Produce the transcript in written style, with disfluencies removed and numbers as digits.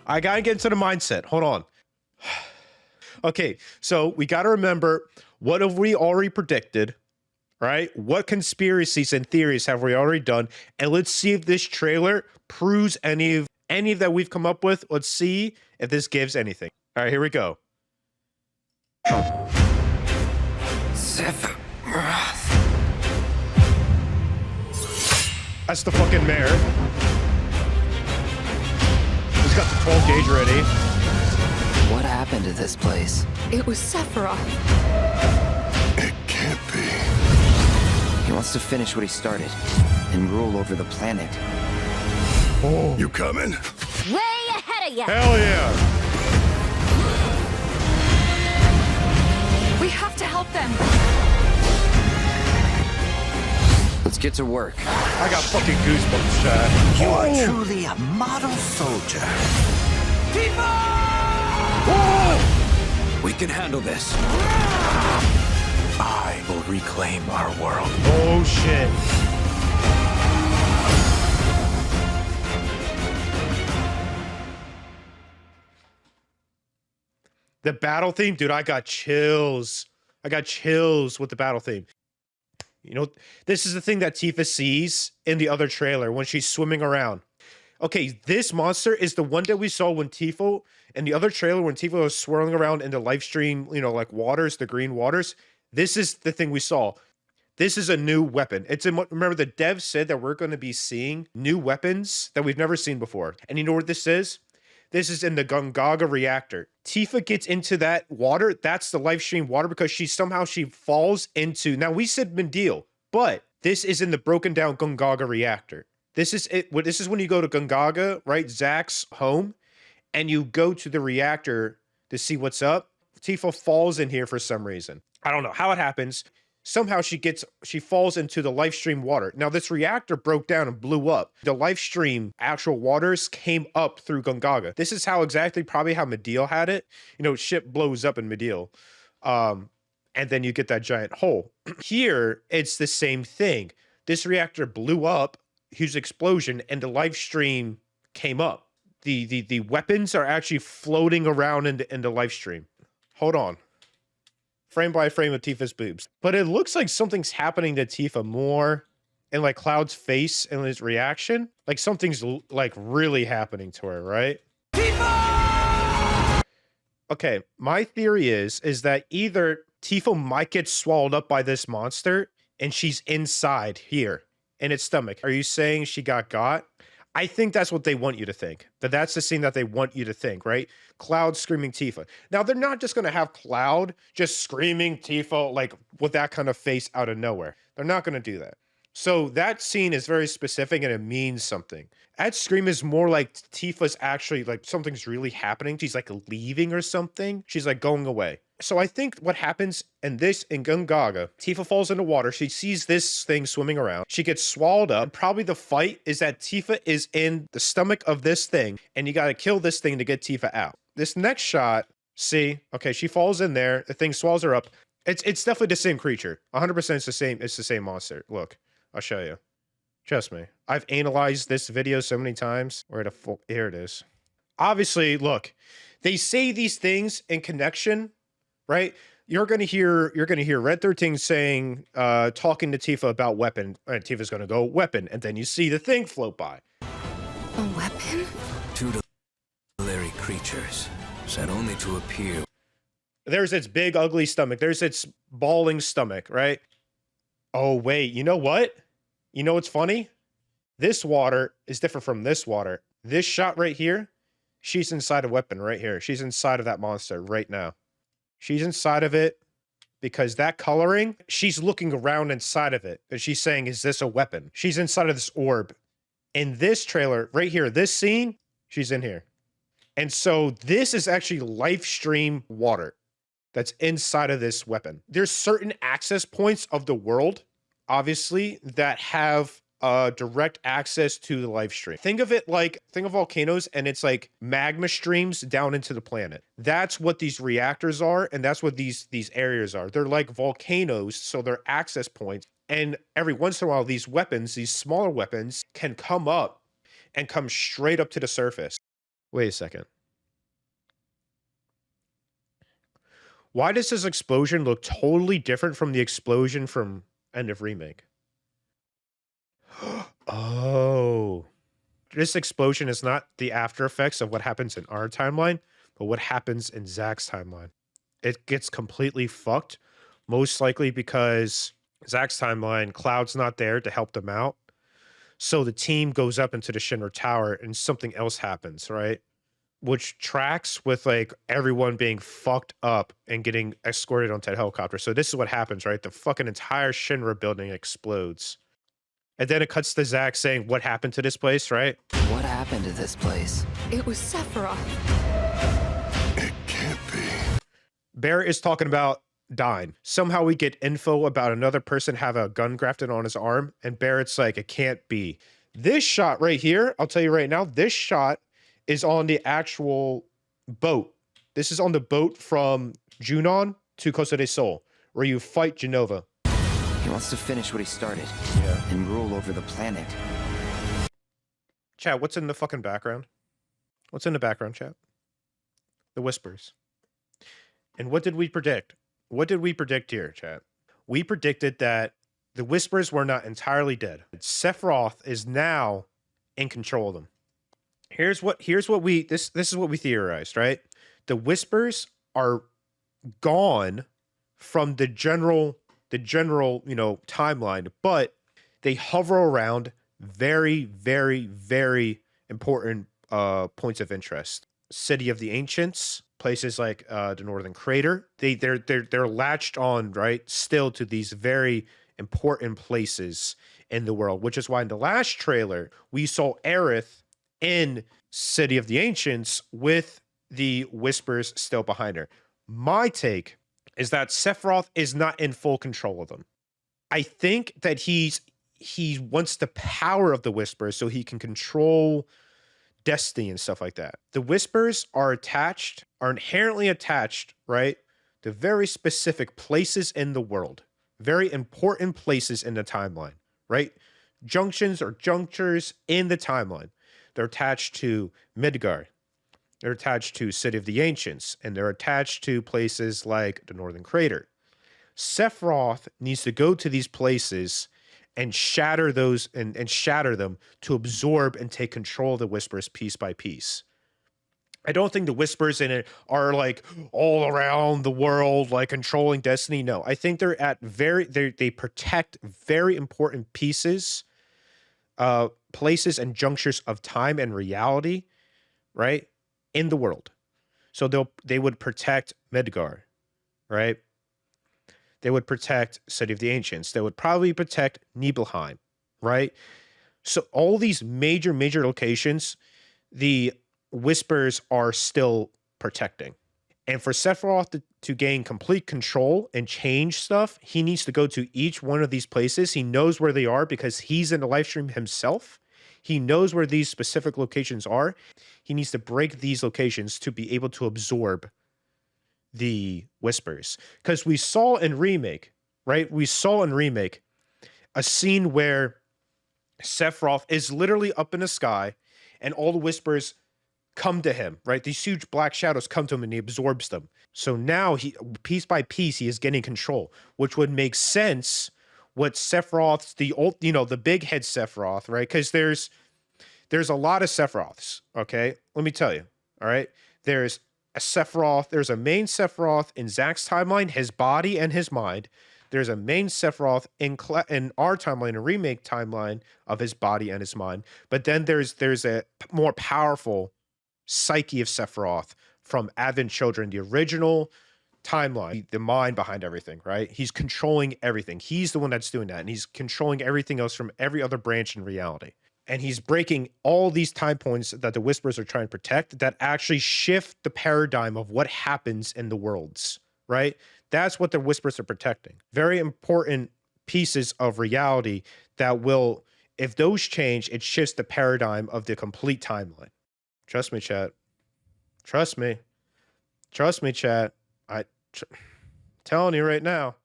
I gotta get into the mindset. Hold on. Okay, so we gotta remember, what have we already predicted, right? What conspiracies and theories have we already done? And let's see if this trailer proves any of that we've come up with. Let's see if this gives anything. All right, here we go. That's the fucking mayor. He's got the 12 gauge ready. What happened to this place? It was Sephiroth. It can't be. He wants to finish what he started and rule over the planet. Oh. You coming? Way ahead of you. Hell yeah. We have to help them. Let's get to work. I got fucking goosebumps, chat. You are truly a model soldier. We can handle this. I will reclaim our world. Oh shit. The battle theme, dude, I got chills. I got chills with the battle theme. You know, this is the thing that Tifa sees in the other trailer when she's swimming around. Okay, this monster is the one that we saw when Tifa, in the other trailer, when Tifa was swirling around in the live stream, you know, like waters, the green waters. This is the thing we saw. This is a new weapon. Remember, the devs said that we're going to be seeing new weapons that we've never seen before. And you know what this is? This is in the Gungaga reactor. Tifa gets into that water. That's the live stream water because she falls into. Now we said Mendil, but this is in the broken down Gungaga reactor. This is it. This is when you go to Gungaga, right? Zack's home, and you go to the reactor to see what's up. Tifa falls in here for some reason. I don't know how it happens. Somehow she falls into the live stream water. Now this reactor broke down and blew up. The live stream actual waters came up through Gungaga. This is probably how Mendil had it. You know, ship blows up in Mendil. And then you get that giant hole. Here, it's the same thing. This reactor blew up, huge explosion, and the live stream came up. The weapons are actually floating around in the live stream. Hold on. Frame by frame of Tifa's boobs. But it looks like something's happening to Tifa more in like Cloud's face and his reaction. Like something's like really happening to her, right? Tifa! Okay, my theory is that either Tifa might get swallowed up by this monster and she's inside here in its stomach. Are you saying she got? I think that's what they want you to think. That's the scene that they want you to think, right? Cloud screaming Tifa. Now, they're not just going to have Cloud just screaming Tifa, like, with that kind of face out of nowhere. They're not going to do that. So that scene is very specific and it means something. That scream is more like Tifa's actually, like, something's really happening. She's, like, leaving or something. She's, like, going away. So I think what happens in Gungaga, Tifa falls into water. She sees this thing swimming around. She gets swallowed up. Probably the fight is that Tifa is in the stomach of this thing, and you got to kill this thing to get Tifa out. This next shot, see, okay, she falls in there. The thing swallows her up. It's definitely the same creature. 100% it's the same. It's the same monster. Look, I'll show you. Trust me. I've analyzed this video so many times. Here it is. Obviously, look, they say these things in connection. Right? You're gonna hear Red 13 saying, talking to Tifa about weapon, and Tifa's gonna go weapon, and then you see the thing float by. A weapon? Tutelary creatures, said only to appear. There's its big ugly stomach. There's its bawling stomach, right? Oh wait, you know what? You know what's funny? This water is different from this water. This shot right here, she's inside a weapon right here. She's inside of that monster right now. She's inside of it because that coloring, she's looking around inside of it. And she's saying, is this a weapon? She's inside of this orb. In this trailer, right here, this scene, she's in here. And so this is actually live stream water that's inside of this weapon. There's certain access points of the world, obviously, that have direct access to the live stream. Think of volcanoes, and it's like magma streams down into the planet. That's what these reactors are, and that's what these areas are. They're like volcanoes, so they're access points. And every once in a while, these weapons, these smaller weapons, can come up and come straight up to the surface. Wait a second. Why does this explosion look totally different from the explosion from End of Remake? Oh. This explosion is not the after effects of what happens in our timeline, but what happens in Zack's timeline. It gets completely fucked, most likely because Zack's timeline, Cloud's not there to help them out. So the team goes up into the Shinra Tower and something else happens, right? Which tracks with like everyone being fucked up and getting escorted onto that helicopter. So this is what happens, right? The fucking entire Shinra building explodes. And then it cuts to Zack saying, what happened to this place, right? What happened to this place? It was Sephiroth. It can't be. Barrett is talking about dying. Somehow we get info about another person have a gun grafted on his arm, and Barrett's like, it can't be. This shot right here, I'll tell you right now, this shot is on the actual boat. This is on the boat from Junon to Costa del Sol, where you fight Genova. He wants to finish what he started and rule over the planet. Chat, what's in the fucking background? What's in the background, chat? The whispers. And what did we predict? What did we predict here, chat? We predicted that the whispers were not entirely dead. Sephiroth is now in control of them. This is what we theorized, right? The whispers are gone from the general, timeline, but they hover around very, very, very important points of interest. City of the Ancients, places like the Northern Crater. They're latched on, right, still to these very important places in the world, which is why in the last trailer we saw Aerith in City of the Ancients with the whispers still behind her. My take is that Sephiroth is not in full control of them. I think that he wants the power of the whispers so he can control destiny and stuff like that. The whispers are inherently attached, right, to very specific places in the world, very important places in the timeline, right? Junctions or junctures in the timeline. They're attached to Midgard. They're attached to City of the Ancients, and they're attached to places like the Northern Crater. Sephiroth needs to go to these places and shatter those and shatter them to absorb and take control of the whispers piece by piece. I don't think the whispers in it are like all around the world, like controlling destiny. No, I think they're at they protect very important pieces, places and junctures of time and reality, right, in the world. So they would protect Midgar, right? They would protect City of the Ancients. They would probably protect Nibelheim, right? So all these major locations, the whispers are still protecting. And for Sephiroth to gain complete control and change stuff, he needs to go to each one of these places. He knows where they are because he's in the live stream himself. He knows where these specific locations are. He needs to break these locations to be able to absorb the whispers. Because we saw in Remake, right? We saw in Remake a scene where Sephiroth is literally up in the sky and all the whispers come to him, right? These huge black shadows come to him and he absorbs them. So now he, piece by piece, he is getting control, which would make sense what Sephiroth's, the old, the big head Sephiroth, right? Because there's a lot of Sephiroths, okay? Let me tell you, all right? There's a Sephiroth, there's a main Sephiroth in Zack's timeline, his body and his mind. There's a main Sephiroth in our timeline, a remake timeline of his body and his mind. But then there's a more powerful psyche of Sephiroth from Advent Children, the original timeline, the mind behind everything, right? He's controlling everything. He's the one that's doing that. And he's controlling everything else from every other branch in reality. And he's breaking all these time points that the Whispers are trying to protect that actually shift the paradigm of what happens in the worlds, right? That's what the Whispers are protecting. Very important pieces of reality that will, if those change, it shifts the paradigm of the complete timeline. Trust me, chat. Trust me. Trust me, chat. Telling you right now.